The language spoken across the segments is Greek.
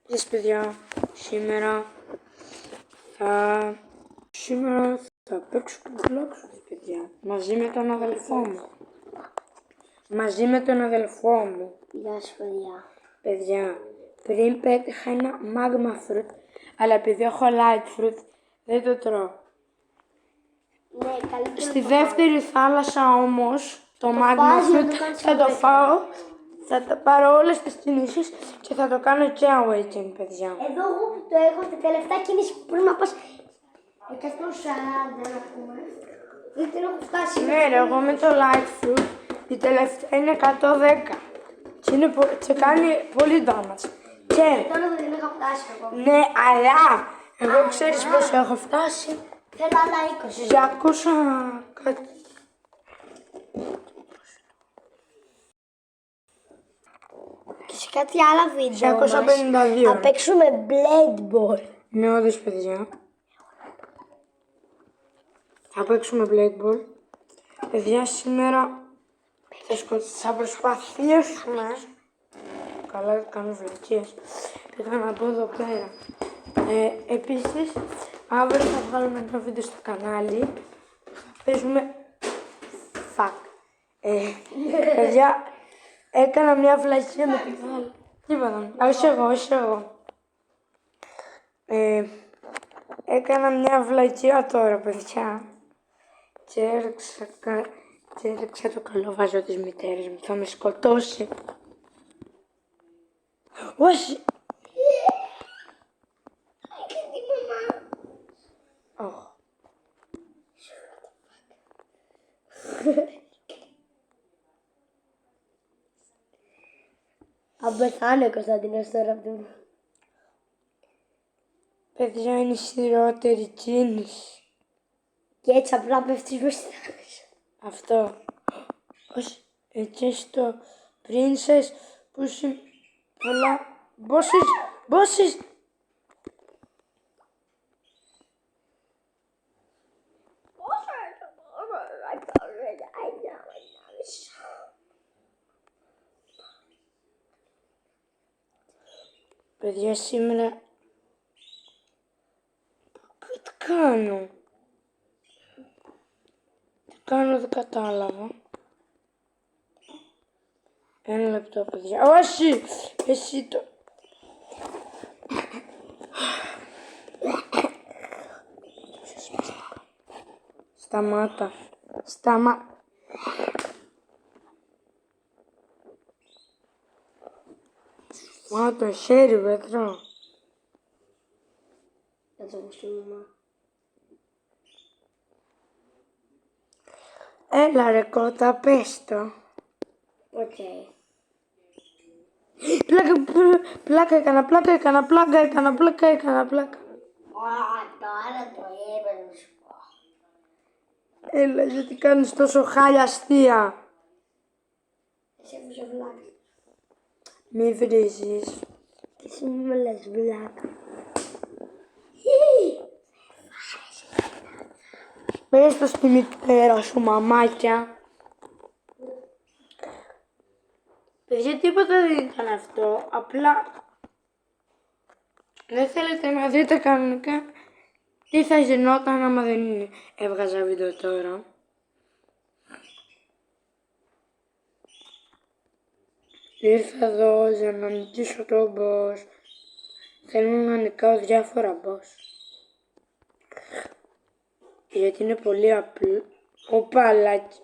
Yes, παιδιά, σήμερα θα παίξω το Bloxroot, παιδιά, μαζί με τον αδελφό μου. Γεια σου, παιδιά. Παιδιά, πριν πέτυχα ένα magma fruit, αλλά επειδή έχω light fruit, δεν το τρώω. Ναι, καλύτερα. Στη δεύτερη θάλασσα όμως, το magma fruit θα το φάω, θα τα πάρω όλες τις κινήσεις και θα το κάνω και awakening, παιδιά. Εδώ εγώ που το έχω, τη τελευταία κίνηση που πρέπει να πας 140 να πούμε. Δεν την έχω φτάσει. Ναι ρε, εγώ με το light fruit, η τελευταία είναι 110 και κάνει πολύ damage. Και Τώρα δεν έχω φτάσει ακόμα. ναι, αλλά εγώ ξέρεις πώς έχω φτάσει. Θέλω άλλα 20. 200 κάτι. Και σε κάτι άλλα βίντεο 252. θα παίξουμε Blade Ball. Ναι, όντως παιδιά. Θα παίξουμε Blade Ball. Παιδιά, σήμερα θα προσπαθήσουμε. Καλά, κάνω βλακίες. Πήγα να πω εδώ πέρα. Επίσης, αύριο θα βγάλουμε ένα βίντεο στο κανάλι. Θα παίζουμε Fuck. Παιδιά, έκανα μια βλακία με την άλλη. Τίποτα. Όχι εγώ. Έκανα μια βλακία τώρα, παιδιά. Και έριξα το καλόβαζο της μητέρας μου. Θα με σκοτώσει. Όχι. Όχι. Θα πεθάνει ο Κωνσταντίνος τώρα από το... Παιδιά, είναι η χειρότερη κίνηση. Και έτσι απλά πέφτεις μέσα στη θάλασσα. Αυτό. Όχι. Εκεί στο Princess που είσαι πολλά... Bosses. Παιδιά, σήμερα... Τι κάνω? Δεν κατάλαβα. Ένα λεπτό, παιδιά. Όχι! Εσύ το... Σταμάτα. Μα το χέρι, Πέτρο. Θα το ακούσουμε. Έλα ρε κότα, πες το. Οκ. Πλάκα έκανα. Τώρα το είπα να σου πω. Έλα, γιατί κάνεις τόσο χάλια αστεία. Εσύ έφυγε βλάκα. Μη βρίζεις. Και εσύ μου λες βλάκα. Πες το στη μητέρα σου, μαμάκια. Παιδιά, τίποτα δεν ήταν αυτό. Απλά δεν θέλετε να δείτε κανονικά τι θα γινόταν άμα δεν έβγαζα βίντεο τώρα. Ήρθα εδώ για να νικήσω τον boss. Θέλω να νικάω διάφορα boss. Γιατί είναι πολύ απλό. Οπαλάκι.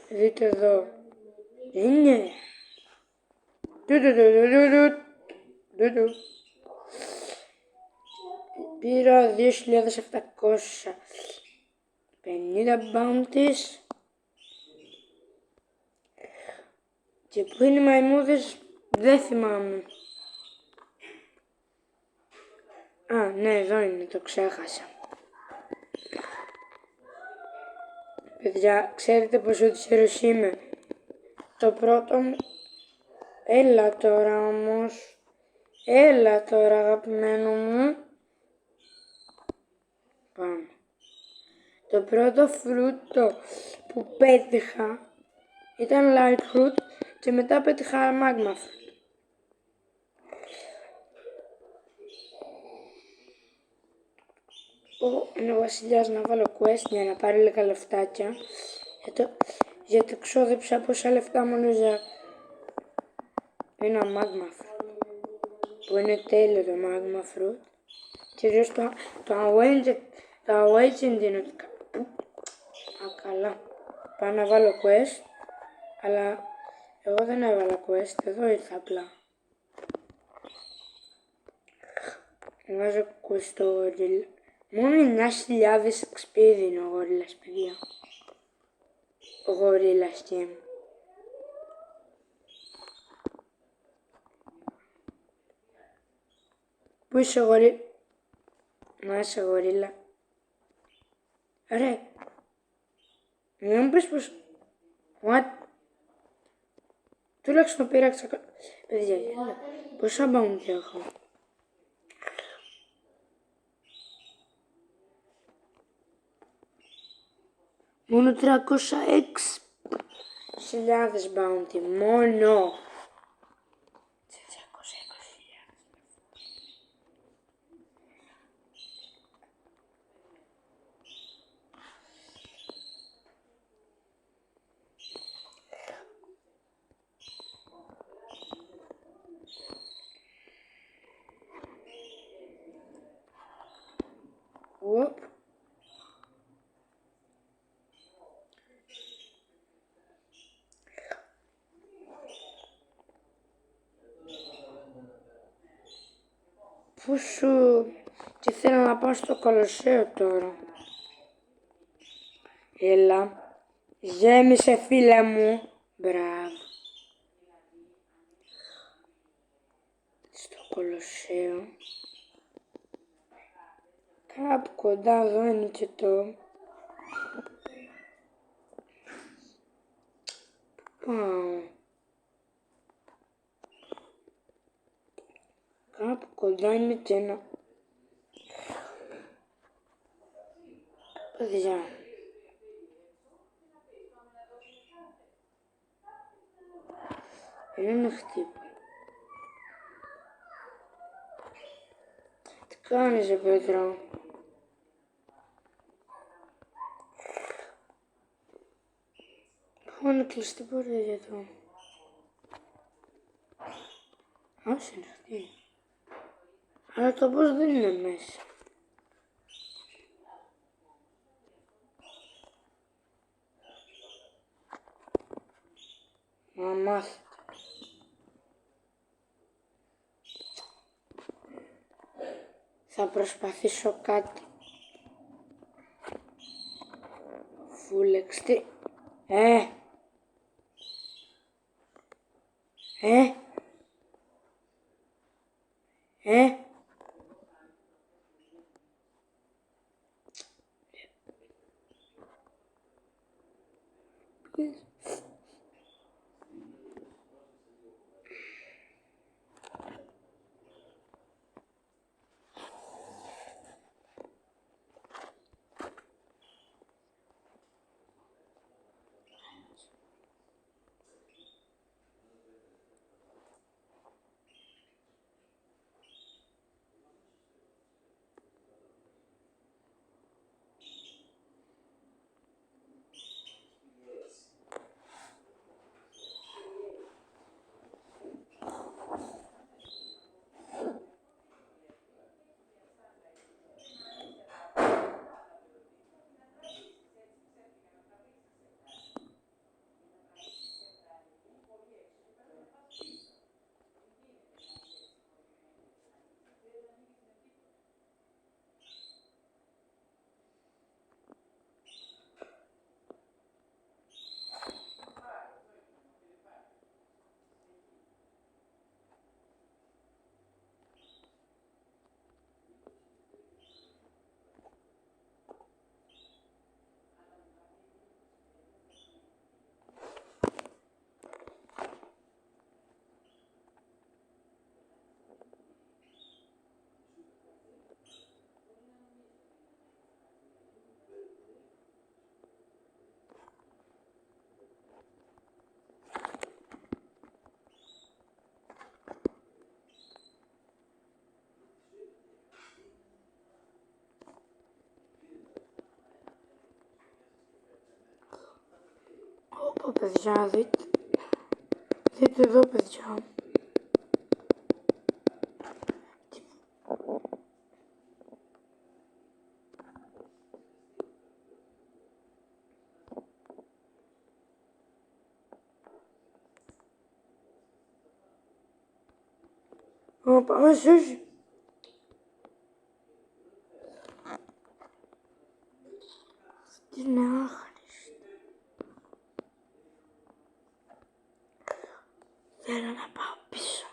Δείτε εδώ. Είναι. Πήρα 2.750 bounties. Και πού είναι οι μαϊμούδες, δεν θυμάμαι. Α, ναι, εδώ είναι, το ξέχασα. Παιδιά, ξέρετε πόσο τυχερός είμαι. Το πρώτο μου... Έλα τώρα όμως. Έλα τώρα, αγαπημένο μου. Πάμε. Το πρώτο φρούτο που πέτυχα ήταν light fruit και μετά πέτυχα Magma Fruit. Είναι ο βασιλιάς να βάλω quest για να πάρει λίγα λεφτάκια. Γιατί ξόδεψα πόσα λεφτά μόνο για ένα Magma Fruit. Που είναι τέλειο το Magma Fruit. Κυρίως το Awakened είναι ότι... καλά. Πάω να βάλω quest. Αλλά εγώ δεν έβαλα quest. Εδώ ήρθα απλά. Βάζω quest στο Gorilla. Μόνο 9.000 XP δίνει ο Gorillaz, παιδιά. Ο Gorillaz Game. Πού είσαι Gorilla? Να είσαι Gorilla. Ρε. Μην μου πεις πως... What? Τουλάχιστον πήρα 600... Παιδιά, γέλα. Πόσα bounty έχω? Μόνο 306.000 bounty. Μόνο. 320.000. Οπ. Πού σου... Και θέλω να πάω στο Κολοσσέο τώρα. Έλα. Γέμισε φίλε μου. Μπράβο. Στο Κολοσσέο. Κάπου κοντά εδώ είναι και το... Πάω. Κάπου κοντά είναι και ένα... Παιδιά. Είναι ένα χτύπημα. Τι κάνεις ρε Πέτρο? Έχω να κλειστεί πόρτα για εδώ. Άσου είναι αυτή. Αλλά το πώς δεν είναι μέσα. Να μάθετε. Θα προσπαθήσω κάτι. Φούλεξτε. Ε. εδώ παιδιά, δείτε. Δείτε εδώ παιδιά. Όχι. Τι είναι άχρηστη. Θέλω να πάω πίσω.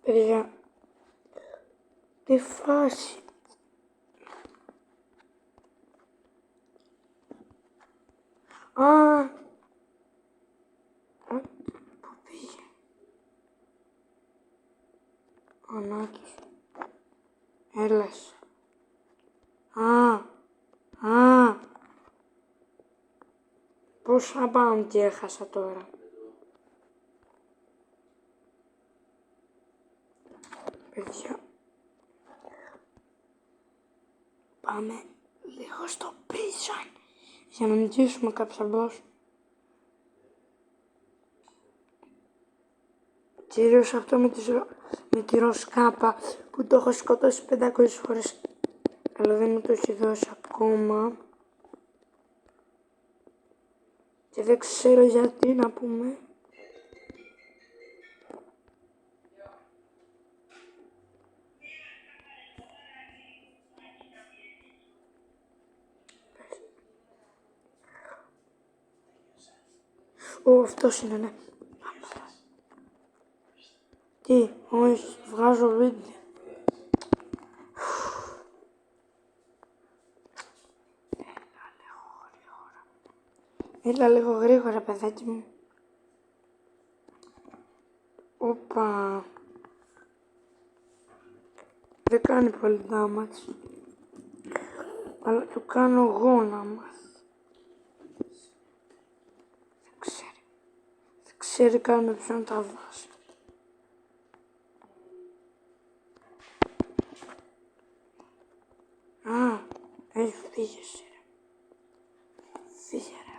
Παιδιά, τι φάση. Πού πήγε. Ο Νάκης. Έλασε. Πόσα bounty έχασα τώρα. Παιδιά, πάμε λίγο στο prison για να νικήσουμε κάποια boss. Κυρίως αυτό με τη ροσκάπα που το έχω σκοτώσει 500 φορές, αλλά δεν μου το έχει δώσει ακόμα και δεν ξέρω γιατί να πούμε. Αυτός είναι, ναι. Τι, όχι, βγάζω βίντεο. Έλα λίγο γρήγορα, παιδάκι μου. Όπα. Δεν κάνει πολύ damage. Αλλά το κάνω εγώ να μάθει. Δεν ξέρει καν με ποιον τα βάζει. Έχει φύγει εσύ. Φύγε ρε,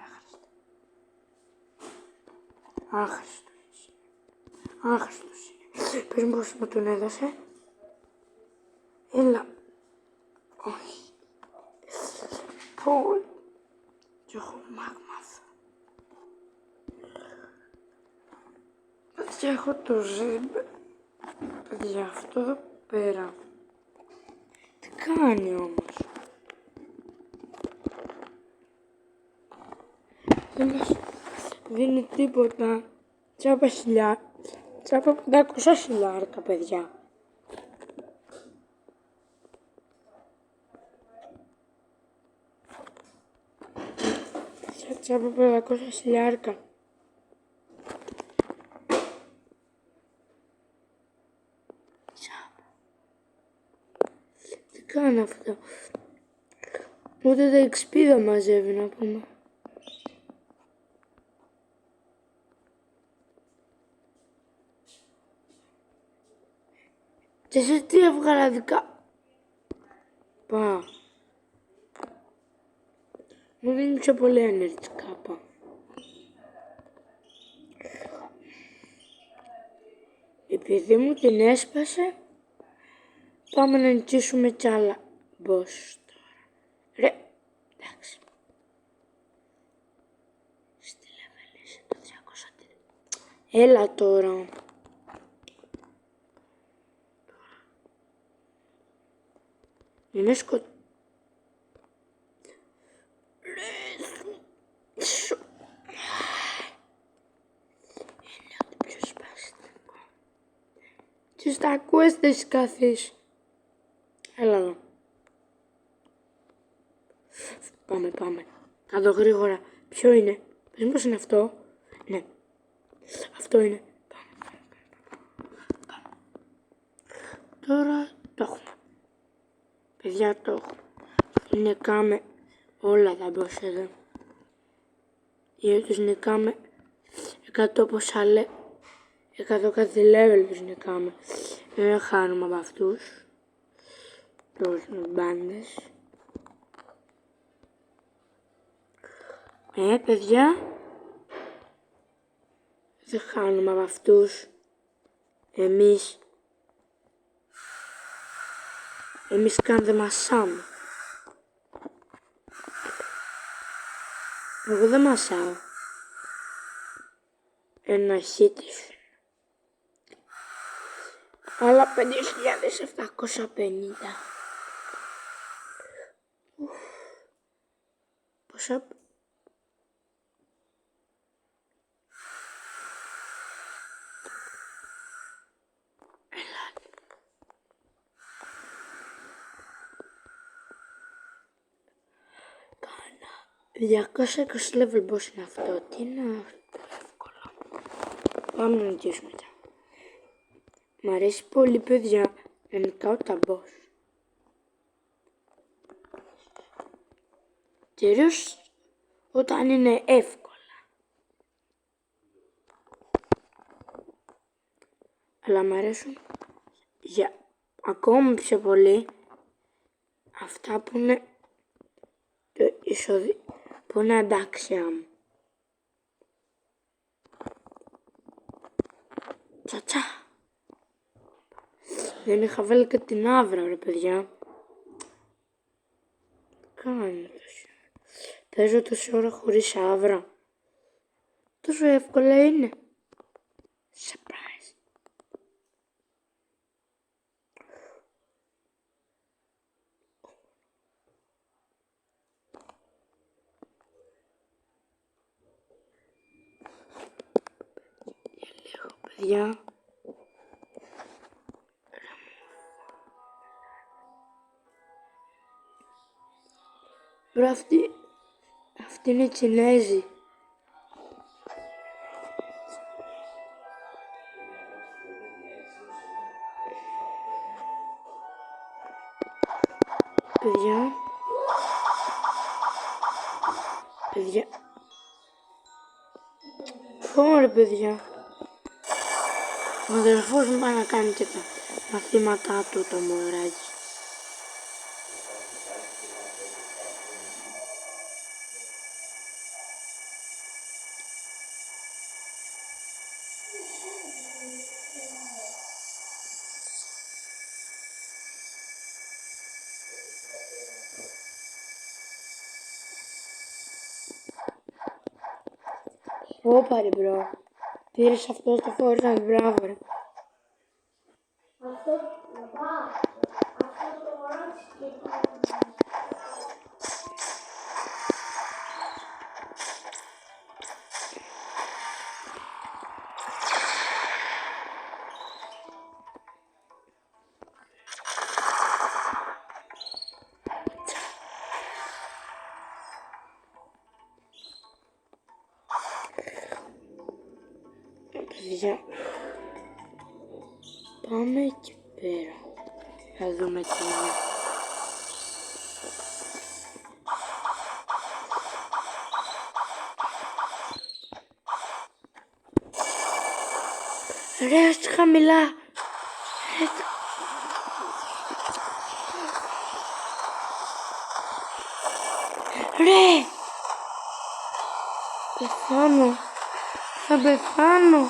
άχρηστο. Άχρηστος είναι. Πες μου πώς μου τον έδωσε. Έλα. Όχι. Πολύ. Κι έχω μάγμαθ. Και έχω το ζέμπε. Παιδιά, αυτό εδώ πέρα. Τι κάνει όμως. Δεν μας δίνει τίποτα. Τσάπα 500 χιλιάρικα, παιδιά. Τσάπα 500 χιλιάρικα. Τι κάνει αυτό. Ούτε τα XP δεν μαζεύει να πούμε. Και σε τι έβγαλα δικά. Πάω. Μου δίνει πιο πολύ energy κάπα. Επειδή μου την έσπασε, πάμε να νικήσουμε κι άλλα boss τώρα. Ρε, εντάξει. Στη level Έλα τώρα. Είναι σκοτεινό. Είναι ό,τι πιο σπαστικό. Τι στα ακούες δεν έχεις καθίσει. Έλα εδώ. Πάμε. Κάτω γρήγορα. Ποιο είναι? Πες πως είναι αυτό. Ναι. Αυτό είναι. Πάμε. Τώρα το έχουμε. Παιδιά το έχουμε. Νικάμε όλα τα boss εδώ. Γιατί τους νικάμε 100 πόσα 100 κάθε level τους νικάμε. Δεν χάνουμε από αυτούς. Τους μπάντες. Παιδιά. Δεν χάνουμε από αυτούς. Εμείς καν δεν μασάμε. Εγώ δεν μασάω. Ένα χίτης. Άλλα 5.750. Πόσα... Κάνα 220 level boss είναι αυτό. Τι είναι εύκολο. Πάμε να νικήσουμε μετά. Μ' αρέσει πολύ παιδιά να νικάω τα boss. Κυρίως όταν είναι εύκολα. Αλλά μ' αρέσουν για ακόμη πιο πολύ αυτά που είναι που είναι αντάξια μου. Τσατσά. Δεν είχα βάλει και την άβρα ρε παιδιά. Κάνω τόση ώρα. Παίζω τόση ώρα χωρίς άβρα. Τόσο εύκολα είναι. Surprise. Για λίγο παιδιά. Μπρο αυτή είναι η Κινέζη. Παιδιά. Ωραία παιδιά. Ο αδερφός μου πάει να κάνει και τα μαθήματά του το μωράκι. Όπα ρε μπρο. Πήρες αυτό το φόρτας, μπράβο ρε. Αυτό το μωράκι και Παιδιά, πάμε εκεί πέρα. Θα δούμε τι είναι. Ρε, έτσι χαμηλά. Ρε! Πεθάνω. Θα πεθάνω.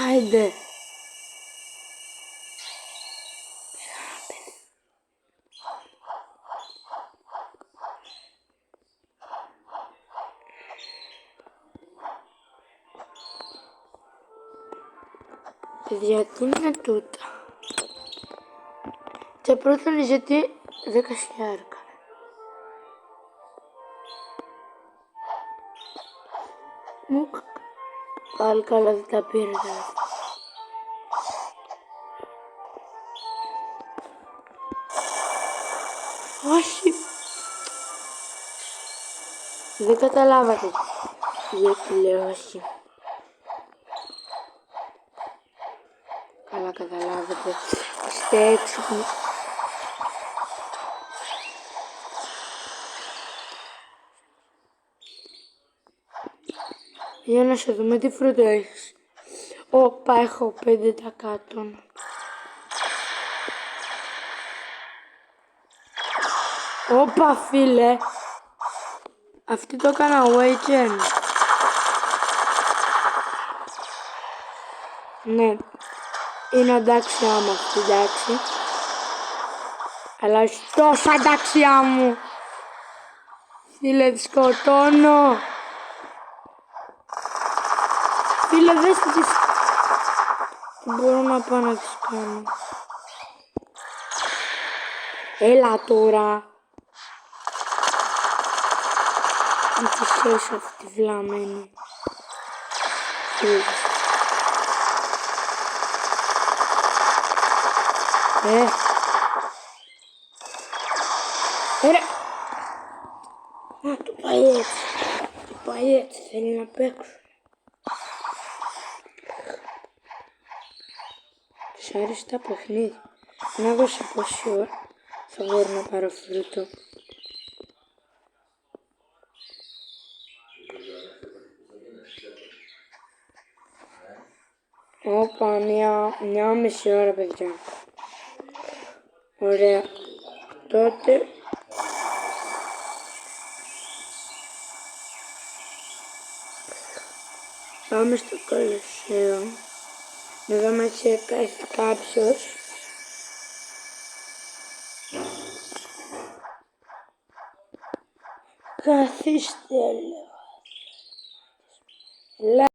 Άιντε. Παιδιά, τι είναι τούτα. Και πρώτον γιατί 10.000. Μου πάλι καλά δεν τα πήρε τα λεφτά. Όχι. Δεν καταλάβατε γιατί λέω όχι. Καλά καταλάβετε. Είστε έξυπνοι. Για να σε δούμε τι φρούτο έχεις. Όπα, έχω 5%. Όπα, φίλε. Αυτή το έκανα awaken. Ναι. Είναι εντάξει άμα αυτή, εντάξει. Αλλά όχι τόσο αντάξια μου. Φίλε, τη σκοτώνω. Φίλε, δες τι μπορώ να πάω να τις κάνω. Έλα τώρα. Μην τη σχέση αυτή τη βλαμμένη. Ρε. Α, το πάει έτσι. Το πάει έτσι, θέλει να παίξω. Τους άρεσε τα παιχνίδι. Να δω σε πόση ώρα θα μπορώ να πάρω φρούτο. Όπα, μια μισή ώρα, παιδιά. Ωραία. Τότε... Πάμε στο Κολοσσέο. Να δούμε αν έχει κάποιος. Καθίστε, λέω.